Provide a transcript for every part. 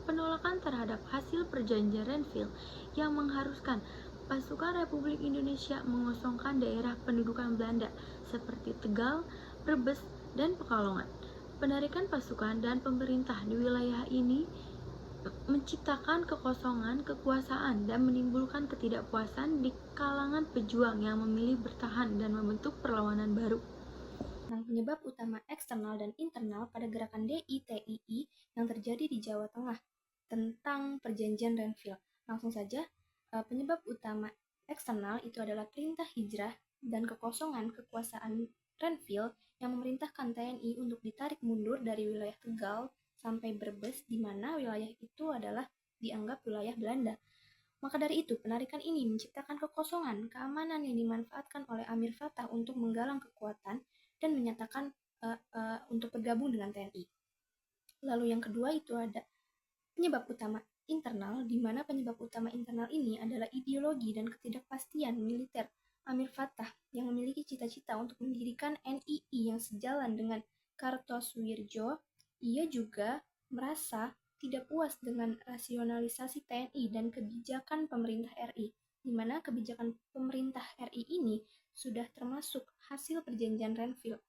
penolakan terhadap hasil perjanjian Renville yang mengharuskan pasukan Republik Indonesia mengosongkan daerah pendudukan Belanda seperti Tegal, Brebes, dan Pekalongan. Penarikan pasukan dan pemerintah di wilayah ini menciptakan kekosongan kekuasaan dan menimbulkan ketidakpuasan di kalangan pejuang yang memilih bertahan dan membentuk perlawanan baru. Penyebab utama eksternal dan internal pada gerakan DITII yang terjadi di Jawa Tengah tentang perjanjian Renville. Langsung saja, penyebab utama eksternal itu adalah perintah hijrah dan kekosongan kekuasaan Renville yang memerintahkan TNI untuk ditarik mundur dari wilayah Tegal sampai Brebes, di mana wilayah itu adalah dianggap wilayah Belanda. Maka dari itu, penarikan ini menciptakan kekosongan keamanan yang dimanfaatkan oleh Amir Fattah untuk menggalang kekuatan dan menyatakan untuk bergabung dengan TNI. Lalu yang kedua itu ada penyebab utama internal, di mana penyebab utama internal ini adalah ideologi dan ketidakpastian militer Amir Fattah yang memiliki cita-cita untuk mendirikan NII yang sejalan dengan Kartosuwirjo. Ia juga merasa tidak puas dengan rasionalisasi TNI dan kebijakan pemerintah RI, di mana kebijakan pemerintah RI ini sudah termasuk hasil perjanjian Renville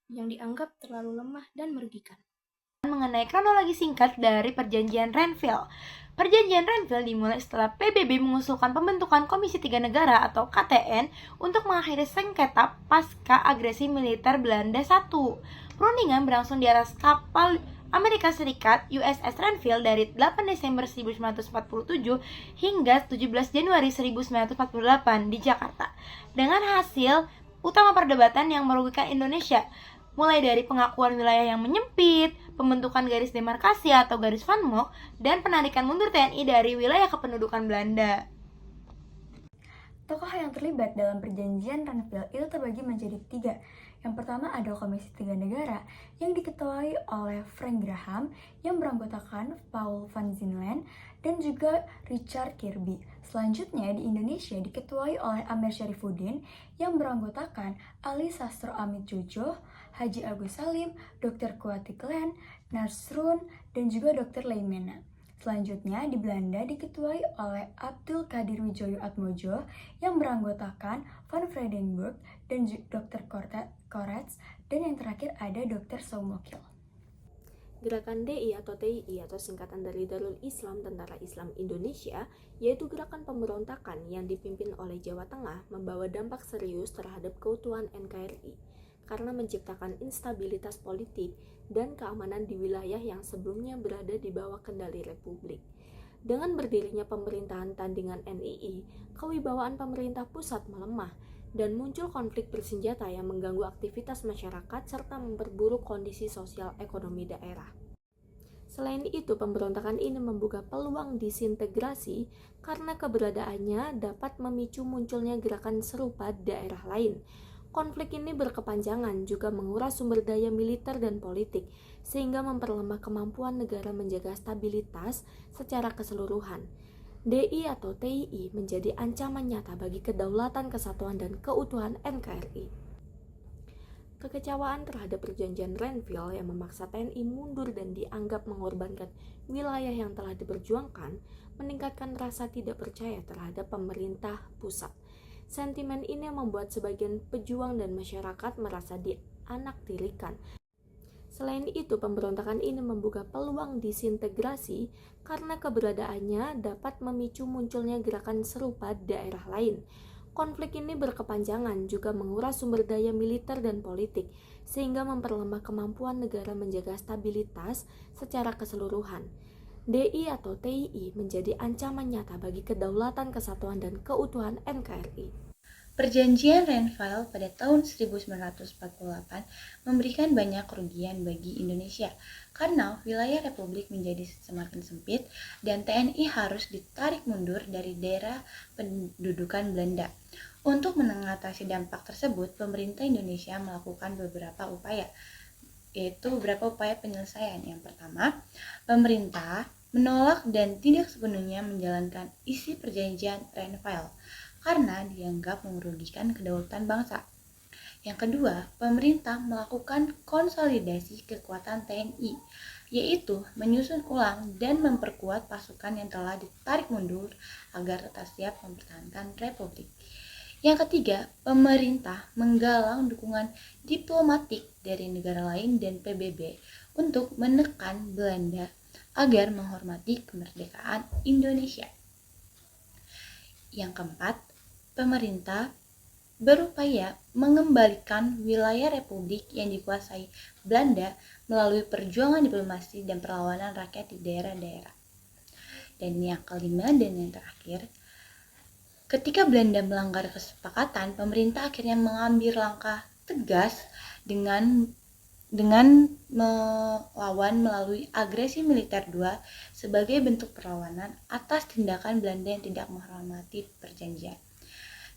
yang dianggap terlalu lemah dan merugikan. Mengenai kronologi singkat dari perjanjian Renville. Perjanjian Renville dimulai setelah PBB mengusulkan pembentukan Komisi Tiga Negara atau KTN untuk mengakhiri sengketa pasca agresi militer Belanda I. Perundingan berlangsung di atas kapal Amerika Serikat USS Renville dari 8 Desember 1947 hingga 17 Januari 1948 di Jakarta, dengan hasil utama perdebatan yang merugikan Indonesia, mulai dari pengakuan wilayah yang menyempit, pembentukan garis demarkasi atau garis Van Mock, dan penarikan mundur TNI dari wilayah kependudukan Belanda. Tokoh yang terlibat dalam perjanjian Renville itu terbagi menjadi 3. Yang pertama ada Komisi Tiga Negara yang diketuai oleh Frank Graham yang beranggotakan Paul van Zinlen dan juga Richard Kirby. Selanjutnya di Indonesia diketuai oleh Amir Syarifuddin yang beranggotakan Ali Sastro Amit Jojo, Haji Agus Salim, Dr. Kuati Klen, Nasrun, dan juga Dr. Leimena. Selanjutnya di Belanda diketuai oleh Abdul Qadir Wijoyo Atmojo yang beranggotakan Van Vredenburg dan Dr. Korets, dan yang terakhir ada Dr. Soumokil. Gerakan DI atau TII atau singkatan dari Darul Islam Tentara Islam Indonesia, yaitu gerakan pemberontakan yang dipimpin oleh Jawa Tengah, membawa dampak serius terhadap keutuhan NKRI karena menciptakan instabilitas politik dan keamanan di wilayah yang sebelumnya berada di bawah kendali Republik. Dengan berdirinya pemerintahan tandingan NII, kewibawaan pemerintah pusat melemah dan muncul konflik bersenjata yang mengganggu aktivitas masyarakat serta memperburuk kondisi sosial ekonomi daerah. Selain itu, pemberontakan ini membuka peluang disintegrasi karena keberadaannya dapat memicu munculnya gerakan serupa di daerah lain. Konflik ini berkepanjangan juga menguras sumber daya militer dan politik, sehingga memperlemah kemampuan negara menjaga stabilitas secara keseluruhan. DI atau TII menjadi ancaman nyata bagi kedaulatan, kesatuan, dan keutuhan NKRI. Kekecewaan terhadap perjanjian Renville yang memaksa TNI mundur dan dianggap mengorbankan wilayah yang telah diperjuangkan meningkatkan rasa tidak percaya terhadap pemerintah pusat. Sentimen ini membuat sebagian pejuang dan masyarakat merasa dianaktirikan. Selain itu, pemberontakan ini membuka peluang disintegrasi karena keberadaannya dapat memicu munculnya gerakan serupa di daerah lain. Konflik ini berkepanjangan juga menguras sumber daya militer dan politik, sehingga memperlemah kemampuan negara menjaga stabilitas secara keseluruhan. DI atau TII menjadi ancaman nyata bagi kedaulatan, kesatuan, dan keutuhan NKRI. Perjanjian Renville pada tahun 1948 memberikan banyak kerugian bagi Indonesia karena wilayah Republik menjadi semakin sempit dan TNI harus ditarik mundur dari daerah pendudukan Belanda. Untuk mengatasi dampak tersebut, pemerintah Indonesia melakukan beberapa upaya, yaitu beberapa upaya penyelesaian. Yang pertama, pemerintah menolak dan tidak sepenuhnya menjalankan isi perjanjian Renville karena dianggap merugikan kedaulatan bangsa. Yang kedua, pemerintah melakukan konsolidasi kekuatan TNI yaitu menyusun ulang dan memperkuat pasukan yang telah ditarik mundur agar tetap siap mempertahankan republik. Yang ketiga, pemerintah menggalang dukungan diplomatik dari negara lain dan PBB untuk menekan Belanda agar menghormati kemerdekaan Indonesia. Yang keempat, pemerintah berupaya mengembalikan wilayah republik yang dikuasai Belanda melalui perjuangan diplomasi dan perlawanan rakyat di daerah-daerah. Dan yang kelima dan yang terakhir, ketika Belanda melanggar kesepakatan, pemerintah akhirnya mengambil langkah tegas dengan melawan melalui agresi militer 2 sebagai bentuk perlawanan atas tindakan Belanda yang tidak menghormati perjanjian.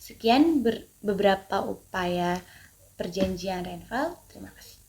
Sekian beberapa upaya perjanjian Renville. Terima kasih.